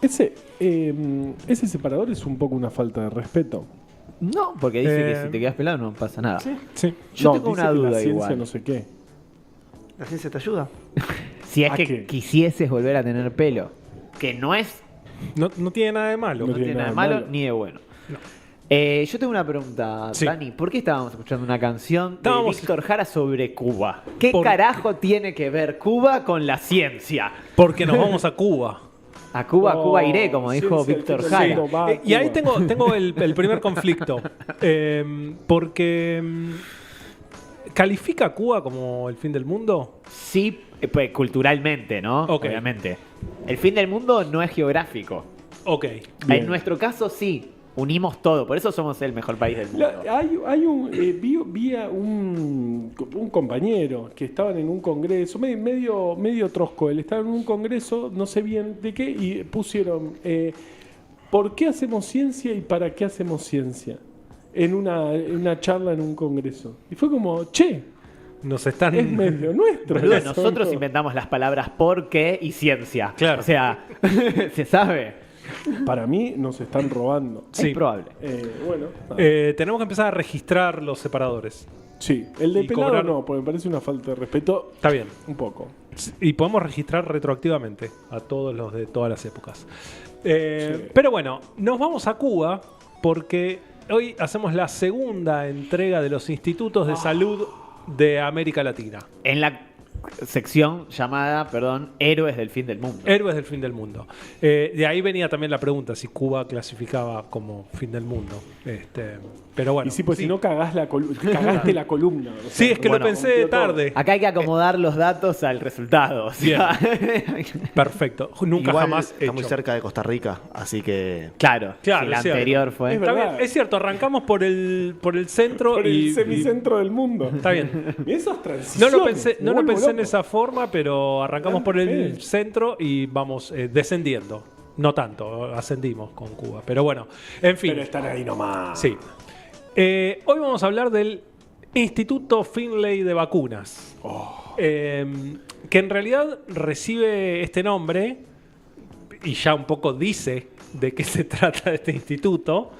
Ese separador es un poco una falta de respeto. No, porque dice que si te quedas pelado no pasa nada. Sí. Yo No, tengo dice una que duda la ciencia igual. no sé qué. ¿La ciencia te ayuda? Si es ¿A que qué? quisieses volver a tener pelo. Que no es No tiene nada de malo. No no tiene nada de malo ni de bueno. Yo tengo una pregunta, Sí. Dani. ¿Por qué estábamos escuchando una canción de Estábamos- Víctor Jara sobre Cuba? ¿Qué Por- carajo tiene que ver Cuba con la ciencia? Porque nos vamos a Cuba. A Cuba, Oh, Cuba iré, como dijo ciencia, Víctor el Jara. mundo va a Y ahí Cuba. tengo el primer conflicto. Porque ¿califica a Cuba como el fin del mundo? Sí, pues culturalmente, ¿no? Ok. Obviamente. El fin del mundo no es geográfico. Ok. Bien. En nuestro caso sí, unimos todo, por eso somos el mejor país del mundo. Hay un vi a un compañero que estaban en un congreso medio trosco. Él estaba en un congreso, no sé bien de qué, y pusieron ¿por qué hacemos ciencia y para qué hacemos ciencia? En una charla en un congreso. Y fue como, che, Nos están... es medio nuestro. Boludo, eso, nosotros ¿no? inventamos las palabras por qué y ciencia. Claro. O sea, se sabe. Para mí nos están robando. Sí. Es probable. Bueno, nada. Tenemos que empezar a registrar los separadores. sí, el de y pelado cobrar- no, porque me parece una falta de respeto Está bien. un poco. Y podemos registrar retroactivamente a todos los de todas las épocas. Sí. Pero bueno, nos vamos a Cuba porque hoy hacemos la segunda entrega de los institutos de salud de América Latina. En la sección llamada, Héroes del Fin del Mundo. Héroes del fin del mundo. De ahí venía también la pregunta si Cuba clasificaba como fin del mundo. Pero bueno. Y sí, pues sí. si no cagaste la columna. o sea, Sí, es que Bueno, lo pensé rompió todo. tarde. Acá hay que acomodar los datos al resultado. O sea, Perfecto. Nunca Igual jamás está muy hecho. cerca de Costa Rica, así que... claro, Claro, si la es cierto. anterior fue. Es Está verdad. bien, es cierto, arrancamos por el centro Por el y semicentro del mundo. está bien. Y esas No transiciones. lo pensé, me no lo vuelvo pensé en loco. esa forma, pero arrancamos por el Fede. centro y vamos descendiendo. No tanto, ascendimos con Cuba. Pero bueno, en fin. Pero están ahí nomás. Sí. Hoy vamos a hablar del Instituto Finlay de Vacunas. Que en realidad recibe este nombre y ya un poco dice de qué se trata este instituto.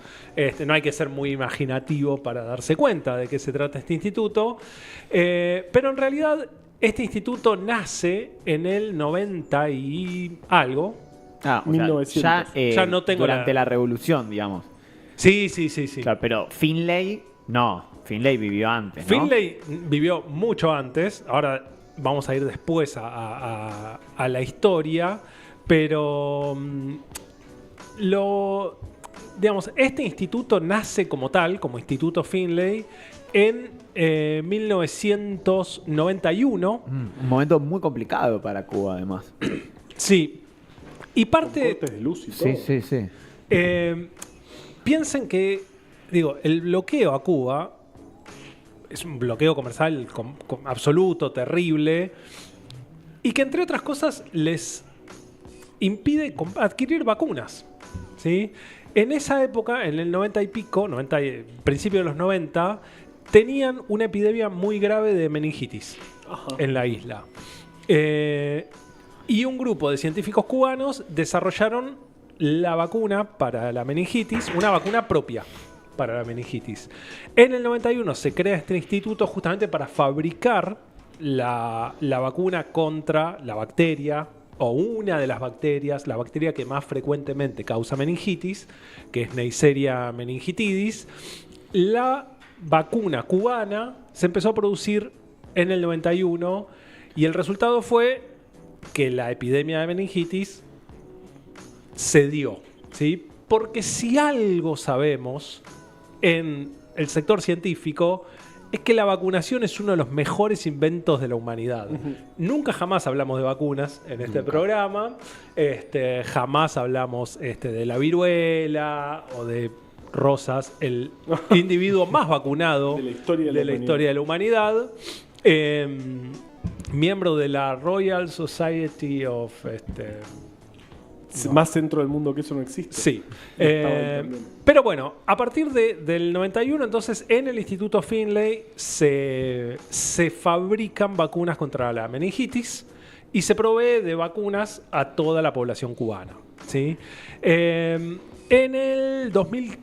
No hay que ser muy imaginativo para darse cuenta de qué se trata este instituto. Pero en realidad este instituto nace en el 90 y algo. Ah, o sea, 1900. Ya no tengo durante la- la revolución, digamos. Sí. Claro, pero Finlay, no. Finlay vivió antes, ¿no? Finlay vivió mucho antes. Ahora vamos a ir después a la historia. Pero digamos, este instituto nace como tal, como Instituto Finlay, en 1991. Un momento muy complicado para Cuba, además. Sí. Y Con parte... cortes de luz y todo. sí. Piensen que, el bloqueo a Cuba es un bloqueo comercial absoluto, terrible, y que entre otras cosas les impide adquirir vacunas, ¿sí? En esa época, en el 90 y pico, principio de los 90, tenían una epidemia muy grave de meningitis en la isla. Y un grupo de científicos cubanos desarrollaron la vacuna para la meningitis, una vacuna propia para la meningitis. En el 91 se crea este instituto justamente para fabricar la vacuna contra la bacteria o una de las bacterias, la bacteria que más frecuentemente causa meningitis, que es Neisseria meningitidis. La vacuna cubana se empezó a producir en el 91 y el resultado fue que la epidemia de meningitis se dio, ¿sí? Porque si algo sabemos en el sector científico es que la vacunación es uno de los mejores inventos de la humanidad. Nunca jamás hablamos de vacunas en este programa, jamás hablamos de la viruela o de Rosas, el individuo más vacunado De la historia de la historia de la humanidad. Miembro de la Royal Society of... Más centro del mundo que eso no existe. Sí. Estaba ahí también. Pero bueno, a partir del 91, entonces, en el Instituto Finlay se fabrican vacunas contra la meningitis y se provee de vacunas a toda la población cubana. ¿Sí? En el 2000...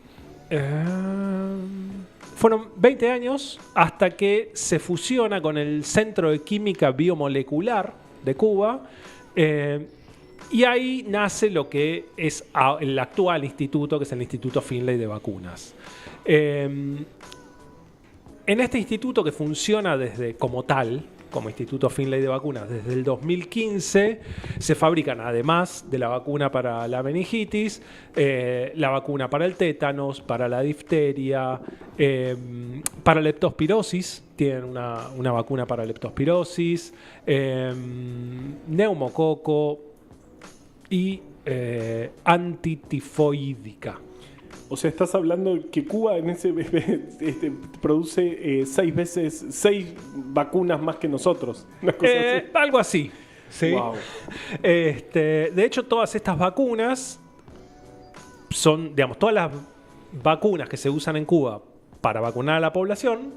fueron 20 años hasta que se fusiona con el Centro de Química Biomolecular de Cuba, y ahí nace lo que es el actual instituto, que es el Instituto Finlay de Vacunas. En este instituto, que funciona como tal, como Instituto Finlay de Vacunas, desde el 2015, se fabrican, además de la vacuna para la meningitis, la vacuna para el tétanos, para la difteria, para leptospirosis. Tienen una vacuna para leptospirosis, neumococo y antitifoidíca. O sea, estás hablando que Cuba en ese produce 6 vacunas más que nosotros. Una cosa así. Algo así. ¿Sí? Wow. De hecho, todas estas vacunas son, digamos, todas las vacunas que se usan en Cuba para vacunar a la población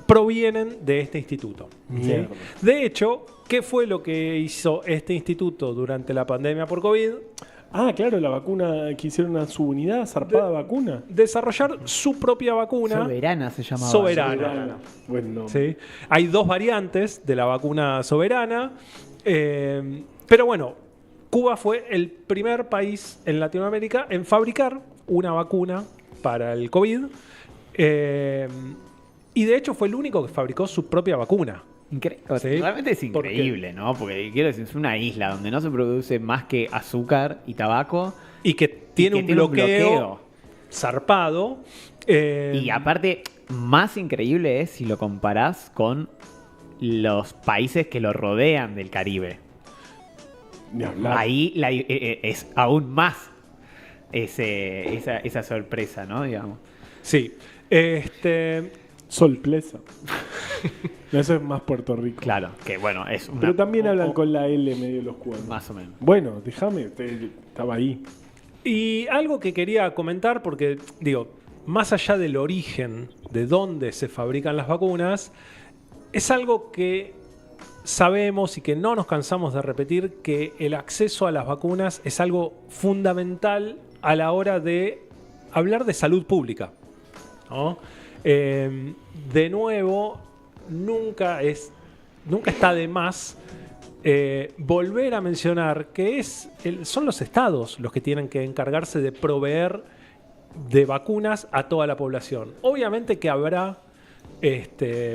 provienen de este instituto. ¿Sí? De hecho, ¿qué fue lo que hizo este instituto durante la pandemia por COVID? Ah, claro, la vacuna que hicieron a su unidad, zarpada vacuna. Desarrollar su propia vacuna. Soberana se llamaba. Soberana. Bueno. ¿Sí? Hay 2 variantes de la vacuna Soberana. Pero bueno, Cuba fue el primer país en Latinoamérica en fabricar una vacuna para el COVID. Y de hecho fue el único que fabricó su propia vacuna. ¿Sí? Realmente es increíble, ¿no? Porque quiero decir, es una isla donde no se produce más que azúcar y tabaco. Y que tiene un bloqueo zarpado. Y aparte, más increíble es si lo comparás con los países que lo rodean del Caribe. Ahí es aún más esa sorpresa, ¿no? Digamos. Sí. Sorpresa. Eso es más Puerto Rico. Claro, que bueno, es una... Pero también hablan con la L medio los cubanos. Más o menos. Bueno, déjame, estaba ahí. Y algo que quería comentar, porque digo, más allá del origen de dónde se fabrican las vacunas, es algo que sabemos y que no nos cansamos de repetir, que el acceso a las vacunas es algo fundamental a la hora de hablar de salud pública, ¿no? De nuevo, nunca está de más volver a mencionar que son los estados los que tienen que encargarse de proveer de vacunas a toda la población. Obviamente que habrá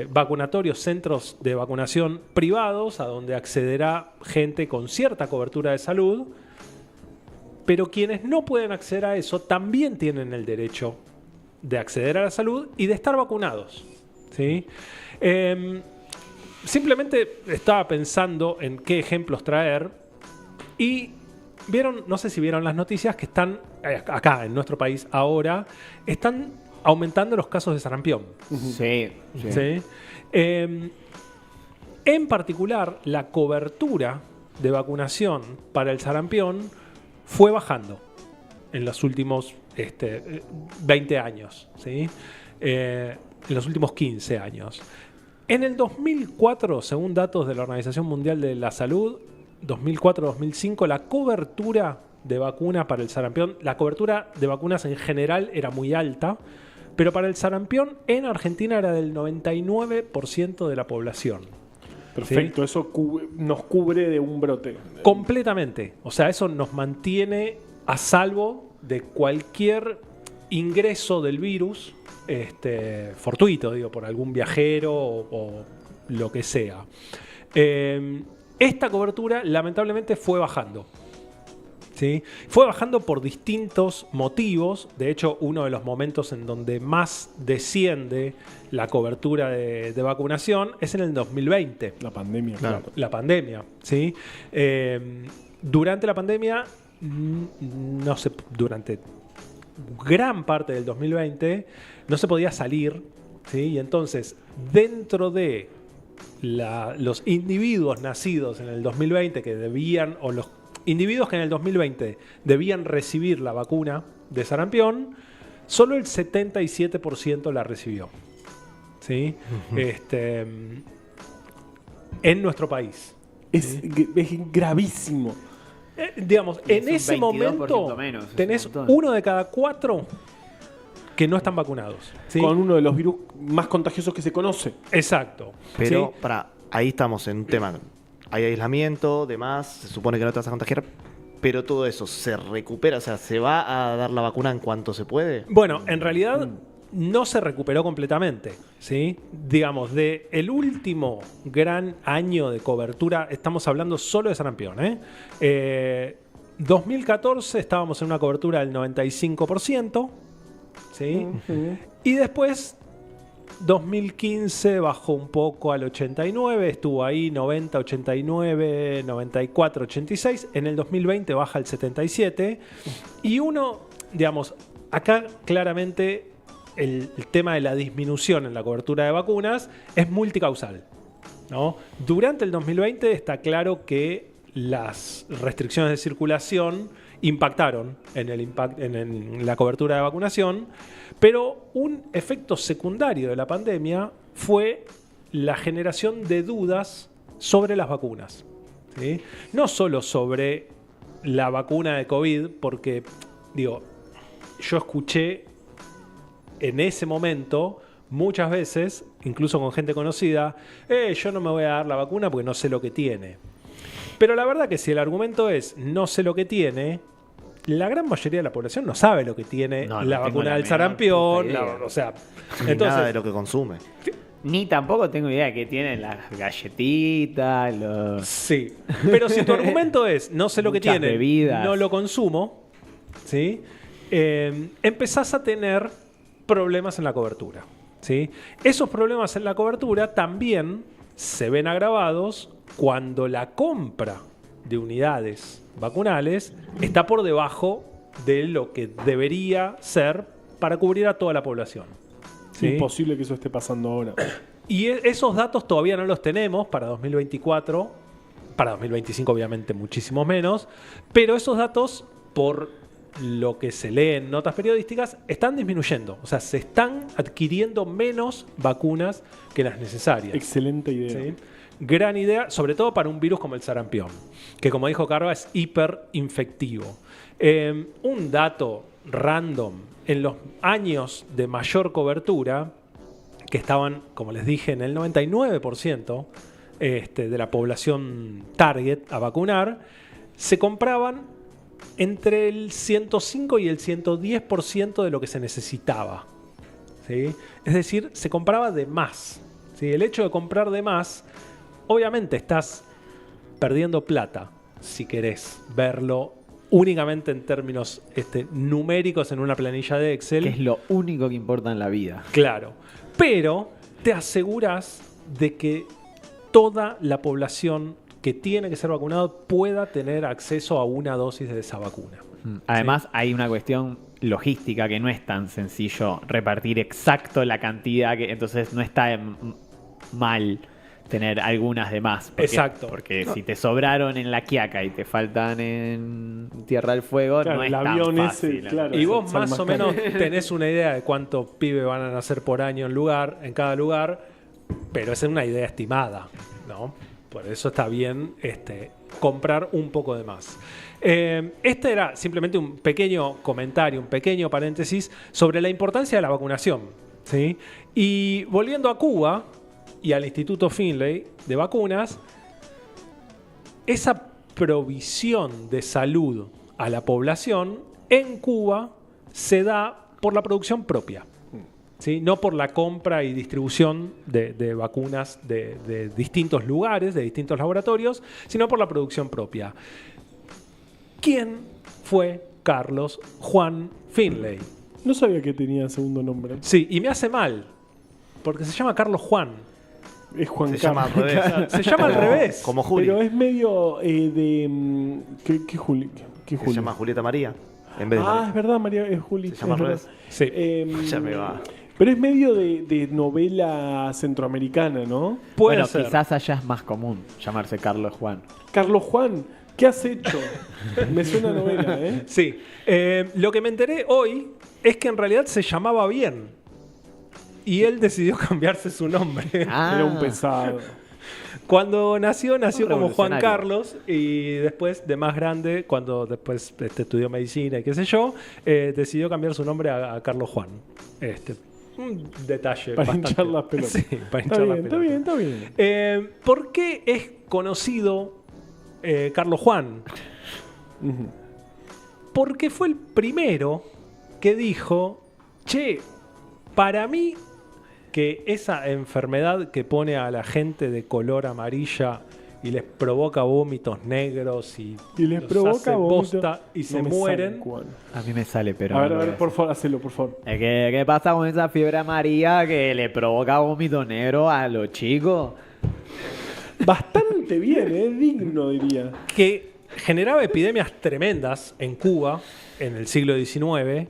vacunatorios, centros de vacunación privados a donde accederá gente con cierta cobertura de salud, pero quienes no pueden acceder a eso también tienen el derecho de acceder a la salud y de estar vacunados. ¿Sí? Simplemente estaba pensando en qué ejemplos traer y no sé si vieron las noticias que están acá en nuestro país ahora, están aumentando los casos de sarampión. Sí. ¿Sí? En particular, la cobertura de vacunación para el sarampión fue bajando en los últimos 20 años, ¿sí? En los últimos 15 años. En el 2004, según datos de la Organización Mundial de la Salud, 2004-2005, la cobertura de vacuna para el sarampión, la cobertura de vacunas en general era muy alta, pero para el sarampión en Argentina era del 99% de la población. Perfecto, ¿sí? Eso nos cubre de un brote. Completamente. O sea, eso nos mantiene a salvo de cualquier ingreso del virus fortuito, digo, por algún viajero o lo que sea. Esta cobertura lamentablemente fue bajando. ¿Sí? Fue bajando por distintos motivos. De hecho, uno de los momentos en donde más desciende la cobertura de vacunación es en el 2020. La pandemia, claro. La pandemia, ¿sí? Durante la pandemia, durante gran parte del 2020, no se podía salir, ¿sí? Y entonces, dentro de los individuos nacidos en el 2020 que debían, o los individuos que en el 2020 debían recibir la vacuna de sarampión, solo el 77% la recibió. ¿Sí? en nuestro país. Es gravísimo. Digamos, Es en un ese 22% momento menos, es tenés un montón. 1 de cada 4 que no están vacunados. ¿sí? Con uno de los virus más contagiosos que se conoce. Exacto. Pero, ¿sí? ahí estamos en un tema. Hay aislamiento, demás, se supone que no te vas a contagiar, pero todo eso se recupera, o sea, ¿se va a dar la vacuna en cuanto se puede? Bueno, en realidad no se recuperó completamente, ¿sí? Digamos, de el último gran año de cobertura, estamos hablando solo de sarampión, 2014 estábamos en una cobertura del 95%, ¿sí? Y después 2015 bajó un poco al 89, estuvo ahí 90, 89, 94, 86. En el 2020 baja al 77. Y uno, digamos, acá claramente el tema de la disminución en la cobertura de vacunas es multicausal, ¿no? Durante el 2020 está claro que las restricciones de circulación impactaron en la cobertura de vacunación, pero un efecto secundario de la pandemia fue la generación de dudas sobre las vacunas, ¿sí? No solo sobre la vacuna de COVID, porque, digo, yo escuché en ese momento muchas veces, incluso con gente conocida, yo no me voy a dar la vacuna porque no sé lo que tiene. Pero la verdad que si el argumento es no sé lo que tiene, la gran mayoría de la población no sabe lo que tiene No la tengo vacuna la del menor sarampión. puta idea. O sea, Ni entonces, nada de lo que consume. Ni tampoco tengo idea de qué tienen las galletitas, los... sí. Pero si tu argumento es no sé lo que Muchas tiene, bebidas. no lo consumo, ¿sí? Empezás a tener problemas en la cobertura, ¿sí? Esos problemas en la cobertura también se ven agravados cuando la compra de unidades vacunales está por debajo de lo que debería ser para cubrir a toda la población. ¿sí? Imposible que eso esté pasando ahora. Y esos datos todavía no los tenemos para 2024, para 2025 obviamente muchísimo menos, pero esos datos, por lo que se lee en notas periodísticas, están disminuyendo. O sea, se están adquiriendo menos vacunas que las necesarias. Excelente idea. ¿sí? Gran idea, sobre todo para un virus como el sarampión, que como dijo Carva es hiperinfectivo. Un dato random, en los años de mayor cobertura, que estaban, como les dije, en el 99% de la población target a vacunar, se compraban entre el 105 y el 110% de lo que se necesitaba. ¿sí? Es decir, se compraba de más. ¿sí? El hecho de comprar de más, obviamente estás perdiendo plata, si querés verlo únicamente en términos numéricos en una planilla de Excel. que es lo único que importa en la vida. Claro, pero te aseguras de que toda la población que tiene que ser vacunada pueda tener acceso a una dosis de esa vacuna. Además, hay una cuestión logística que no es tan sencillo repartir exacto la cantidad, entonces no está mal tener algunas de más. Exacto. Porque si te sobraron en La Quiaca y te faltan en Tierra del Fuego, Claro, no es el tan avión fácil. ese, claro. Y vos Sale más más o caro. menos tenés una idea de cuántos pibes van a nacer por año en cada lugar, pero es una idea estimada, ¿no? Por eso está bien comprar un poco de más. Este era simplemente un pequeño comentario, un pequeño paréntesis sobre la importancia de la vacunación, ¿sí? Y volviendo a Cuba y al Instituto Finlay de vacunas, esa provisión de salud a la población en Cuba se da por la producción propia. ¿sí? No por la compra y distribución de vacunas de distintos lugares, de distintos laboratorios, sino por la producción propia. ¿Quién fue Carlos Juan Finlay? No sabía que tenía segundo nombre. Sí, y me hace mal, porque se llama Carlos Juan. Es Juan Se llama al Carlos. revés. Se llama al revés. Como Juli. Pero es medio de... ¿Qué Juli? ¿Qué Se Juli? llama Julieta María. En vez de Ah, María. es verdad, María, es Juli. Se llama es al verdad. revés. Sí. Ya me va. Pero es medio de novela centroamericana, ¿no? Puede Bueno, ser. quizás allá es más común llamarse Carlos Juan. Carlos Juan, ¿qué has hecho? Me suena a novela, ¿eh? Sí. Lo que me enteré hoy es que en realidad se llamaba bien. Y él decidió cambiarse su nombre. Ah, Era un pesado. Cuando nació Un como Juan revolucionario. Carlos y después, de más grande, cuando después estudió medicina y qué sé yo, decidió cambiar su nombre a Carlos Juan. Un detalle Para bastante- hinchar las pelotas. Sí, para Está hinchar las bien, está pelotas. bien, está bien. ¿Por qué es conocido Carlos Juan? Ujú. Porque fue el primero que dijo, che, para mí que esa enfermedad que pone a la gente de color amarilla y les provoca vómitos negros y Y les los provoca hace vómito. bosta y No se me sale mueren. en cubano. A mí me sale, pero. A no lo ver, voy a por decir. favor, hacelo, por favor. ¿Qué pasa con esa fiebre amarilla que le provoca vómito negro a los chicos? Bastante bien, digno, diría. Que generaba epidemias tremendas en Cuba en el siglo XIX.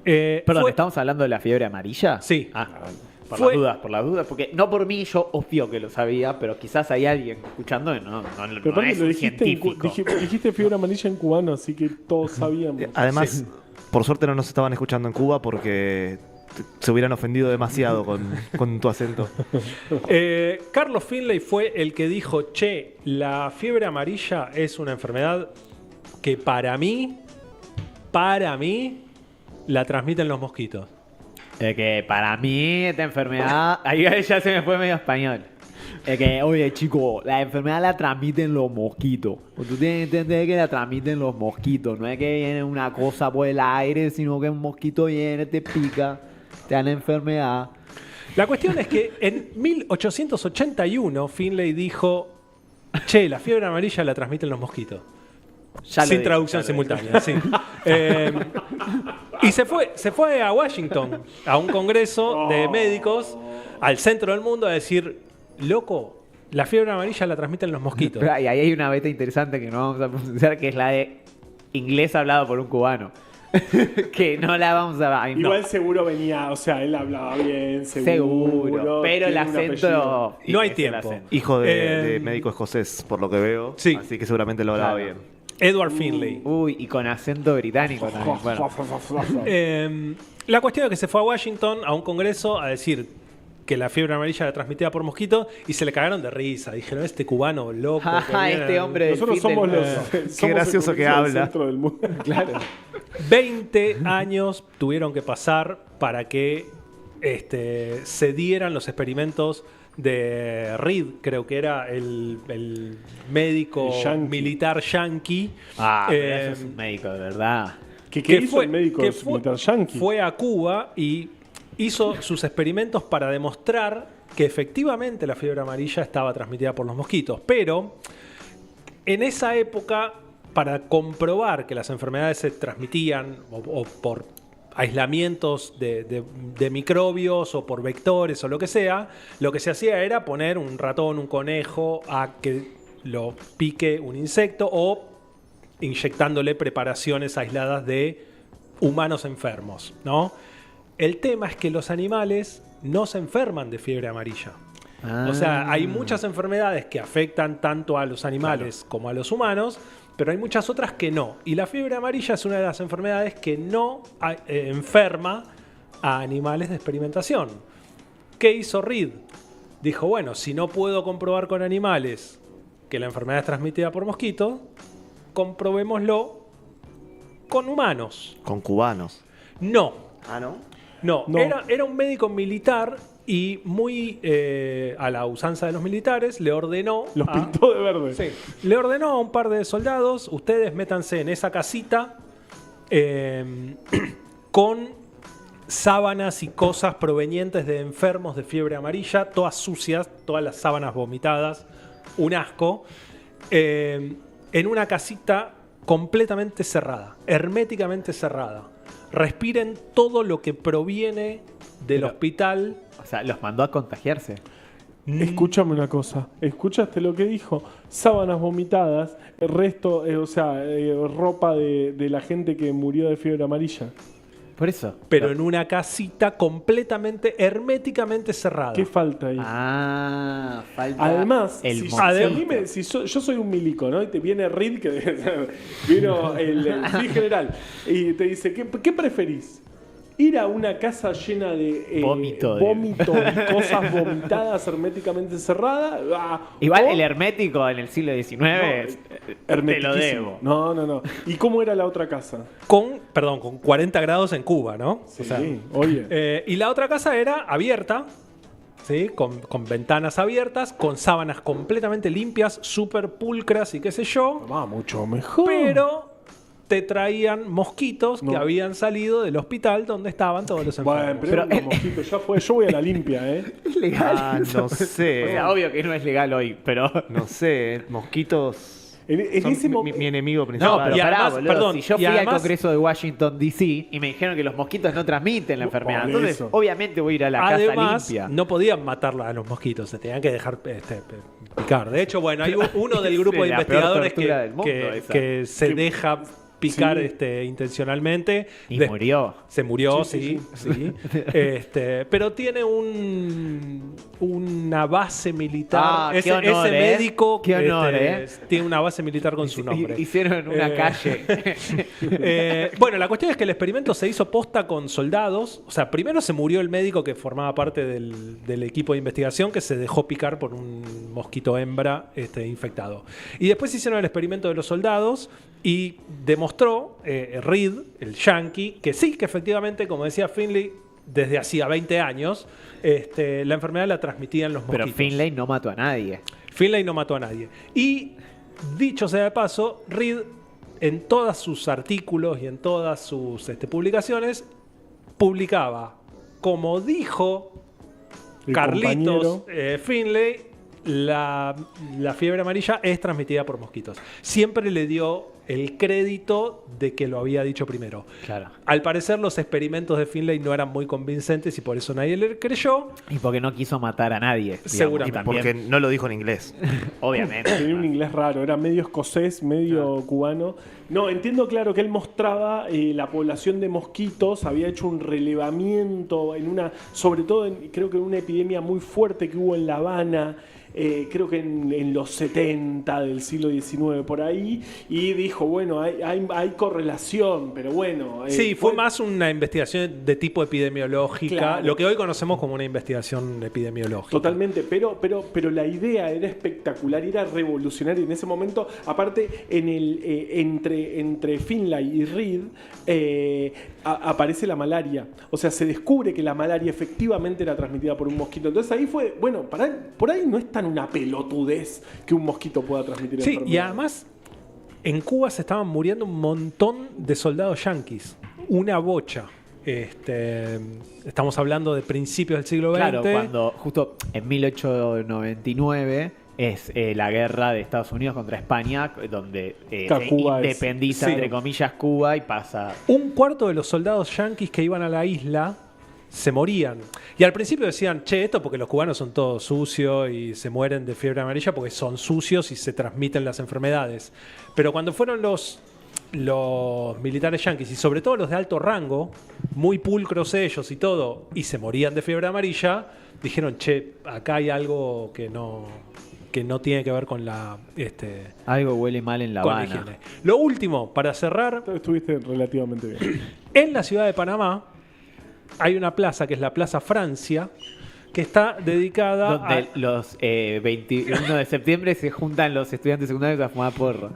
Perdón, Fue- ¿estamos hablando de la fiebre amarilla? Sí. Ah, por Fue- las dudas, porque no por mí, yo obvio que lo sabía, pero quizás hay alguien escuchando y no Pero aparte es lo un dijiste, científico. dijiste fiebre amarilla en cubano, así que todos sabíamos. Además, Sí. por suerte no nos estaban escuchando en Cuba porque se hubieran ofendido demasiado con tu acento. Carlos Finlay fue el que dijo, che, la fiebre amarilla es una enfermedad que para mí, la transmiten los mosquitos. Que para mí esta enfermedad, ahí ya se me fue medio español. Que, oye chico, la enfermedad la transmiten los mosquitos. Tú tienes que entender que la transmiten los mosquitos. No es que viene una cosa por el aire, sino que un mosquito viene, te pica, te da la enfermedad. La cuestión es que en 1881 Finlay dijo, che, la fiebre amarilla la transmiten los mosquitos. Ya lo Sin dije, traducción ya lo dije. simultánea, sí. Y se fue a Washington, a un congreso de médicos, al centro del mundo, a decir, loco, la fiebre amarilla la transmiten los mosquitos. Pero y ahí hay una beta interesante que no vamos a pronunciar, que es la de inglés hablado por un cubano. Que no la vamos a... ay, no. Igual seguro venía, o sea, él hablaba bien, Seguro, pero el tiene un apellido. acento... No hay es el tiempo. acento. Hijo Eh, de médico escocés, por lo que veo. Sí. Así que seguramente lo hablaba Claro. bien. Edward Finlay. Uy, y con acento británico también. Bueno, La cuestión es que se fue a Washington a un congreso a decir que la fiebre amarilla la transmitía por mosquito y se le cagaron de risa. Dijeron, este cubano loco. que Ajá, viene- este hombre del Nosotros fin del somos los. mundo. somos Qué el gracioso que comienzo del habla. centro del mundo. Claro. 20 años tuvieron que pasar para que se dieran los experimentos de Reed, creo que era el médico El yankee. militar yanqui. Ah, pero Eh, eso es un médico, de verdad. ¿Qué que hizo el médico que militar yankee? fue a Cuba y hizo sus experimentos para demostrar que efectivamente la fiebre amarilla estaba transmitida por los mosquitos. Pero en esa época, para comprobar que las enfermedades se transmitían o por aislamientos de microbios o por vectores o lo que sea, lo que se hacía era poner un ratón, un conejo a que lo pique un insecto o inyectándole preparaciones aisladas de humanos enfermos, ¿no? El tema es que los animales no se enferman de fiebre amarilla. O sea, hay muchas enfermedades que afectan tanto a los animales como a los humanos, pero hay muchas otras que no. Y la fiebre amarilla es una de las enfermedades que no enferma a animales de experimentación. ¿Qué hizo Reed? Dijo, bueno, si no puedo comprobar con animales que la enfermedad es transmitida por mosquitos, comprobémoslo con humanos. Con cubanos. No, Ah, ¿no? no, No. Era un médico militar y muy a la usanza de los militares le ordenó Los a, pintó de verde. sí, le ordenó a un par de soldados, ustedes métanse en esa casita con sábanas y cosas provenientes de enfermos de fiebre amarilla, todas sucias, todas las sábanas vomitadas, un asco, en una casita completamente cerrada, herméticamente cerrada. Respiren todo lo que proviene del Pero- hospital. O sea, los mandó a contagiarse. Escúchame una cosa. ¿Escuchaste lo que dijo? Sábanas vomitadas, el resto, ropa de la gente que murió de fiebre amarilla. Por eso. Pero en una casita completamente, herméticamente cerrada. ¿Qué falta ahí? Ah, falta Además, el si, mosquito. si a mí yo soy un milico, ¿no? Y te viene Reed, que vino el general, y te dice, ¿qué preferís? Ir a una casa llena de Vómito y cosas vomitadas herméticamente cerradas. Igual o- el hermético en el siglo XIX te lo hermetiquísimo. debo. No. ¿Y cómo era la otra casa? Con 40 grados en Cuba, ¿no? Sí, O sea, oye. y la otra casa era abierta, ¿sí? Con ventanas abiertas, con sábanas completamente limpias, súper pulcras y qué sé yo. Va mucho mejor. Pero te traían mosquitos que No. habían salido del hospital donde estaban todos los enfermos. Bueno, pero Pero- los mosquitos, ya fue. Yo voy a la limpia, ¿eh? ¿Es legal? Ah, eso? no sé. O sea, obvio que no es legal hoy, pero. No sé, mosquitos En son ese mi momento. enemigo No, principal. pero y pará, además, boludo. perdón, Si yo y fui al además- Congreso de Washington, D.C. y me dijeron que los mosquitos no transmiten la enfermedad. Por Entonces, eso. obviamente voy a ir a la Además, casa limpia. no podían matarla a los mosquitos, se tenían que dejar picar. De hecho, bueno, hay uno del grupo de Es la peor investigadores tortura del mundo, esa. que se deja picar Sí. intencionalmente. Y Des- murió. Se murió, Sí, sí. Pero tiene una base militar. Ah, qué ese honor, ese ¿eh? médico Qué honor, tiene una base militar con su nombre. Hicieron una Eh, calle. Bueno, la cuestión es que el experimento se hizo posta con soldados. O sea, primero se murió el médico que formaba parte del equipo de investigación que se dejó picar por un mosquito hembra infectado. Y después hicieron el experimento de los soldados y demostró Reed, el yankee, que sí, que efectivamente, como decía Finlay, desde hacía 20 años, la enfermedad la transmitían los Pero mosquitos. Finlay no mató a nadie. Finlay no mató a nadie. Y dicho sea de paso, Reed en todos sus artículos y en todas sus publicaciones publicaba, como dijo El Carlitos compañero. Finlay, la fiebre amarilla es transmitida por mosquitos. Siempre le dio el crédito de que lo había dicho primero. Claro. Al parecer los experimentos de Finlay no eran muy convincentes y por eso nadie le creyó. Y porque no quiso matar a nadie. digamos. Seguramente. Y también, Porque no lo dijo en inglés. obviamente. Tenía un inglés raro, era medio escocés, medio cubano. No, entiendo claro que él mostraba la población de mosquitos, había hecho un relevamiento en sobre todo creo que en una epidemia muy fuerte que hubo en La Habana. Creo que en los 70 del siglo XIX por ahí, y dijo, bueno, hay correlación, pero bueno. Sí, fue más una investigación de tipo epidemiológica, Claro. lo que hoy conocemos como una investigación epidemiológica. Totalmente, pero la idea era espectacular, era revolucionaria en ese momento. Aparte, entre Finlay y Reed aparece la malaria. O sea, se descubre que la malaria efectivamente era transmitida por un mosquito. Entonces ahí fue, bueno, por ahí no es tan una pelotudez que un mosquito pueda transmitir Sí, y enfermedades. además en Cuba se estaban muriendo un montón de soldados yanquis. Una bocha. Estamos hablando de principios del siglo XX. Claro, cuando justo en 1899 es la guerra de Estados Unidos contra España, donde se Cuba es- independiza, sí. entre comillas, Cuba y pasa. Un cuarto de los soldados yanquis que iban a la isla se morían. Y al principio decían, che, esto porque los cubanos son todos sucios y se mueren de fiebre amarilla porque son sucios y se transmiten las enfermedades. Pero cuando fueron los militares yanquis y sobre todo los de alto rango, muy pulcros ellos y todo, y se morían de fiebre amarilla, dijeron, che, acá hay algo que no tiene que ver con la Algo huele mal en La con la Habana. higiene. Lo último, para cerrar, Estuviste relativamente bien. en la ciudad de Panamá hay una plaza que es la Plaza Francia, que está dedicada Donde los 21 de septiembre se juntan los estudiantes secundarios a fumar porro.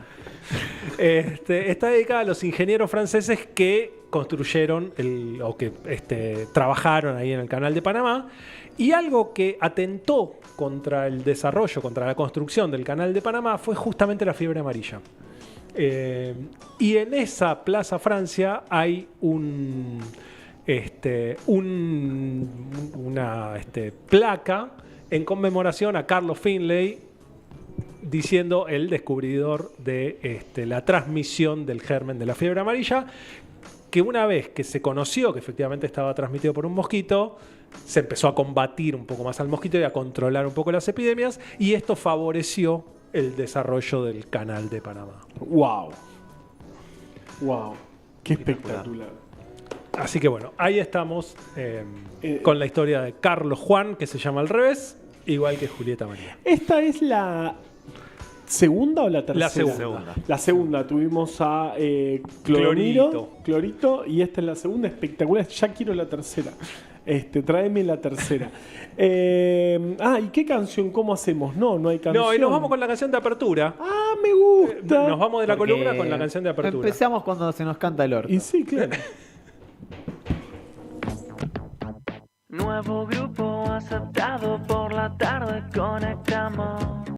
está dedicada a los ingenieros franceses que construyeron o que trabajaron ahí en el Canal de Panamá. Y algo que atentó contra el desarrollo, contra la construcción del Canal de Panamá fue justamente la fiebre amarilla. Y en esa Plaza Francia hay una placa en conmemoración a Carlos Finlay, diciendo el descubridor de la transmisión del germen de la fiebre amarilla, que una vez que se conoció que efectivamente estaba transmitido por un mosquito, se empezó a combatir un poco más al mosquito y a controlar un poco las epidemias, y esto favoreció el desarrollo del Canal de Panamá. ¡Wow! ¡Wow! ¡Qué espectacular! Así que bueno, ahí estamos con la historia de Carlos Juan, que se llama al revés, igual que Julieta María. Esta es la ¿Segunda o la tercera? La segunda. Segunda. La segunda, tuvimos a Clorito. Clorito. Y esta es la segunda, espectacular. Ya quiero la tercera. Tráeme la tercera. ¿Y qué canción? ¿Cómo hacemos? No hay canción. No, y nos vamos con la canción de apertura. Ah, me gusta. Nos vamos de la Porque columna con la canción de apertura. Empezamos cuando se nos canta el orto. Y sí, claro. Nuevo grupo aceptado por la tarde conectamos.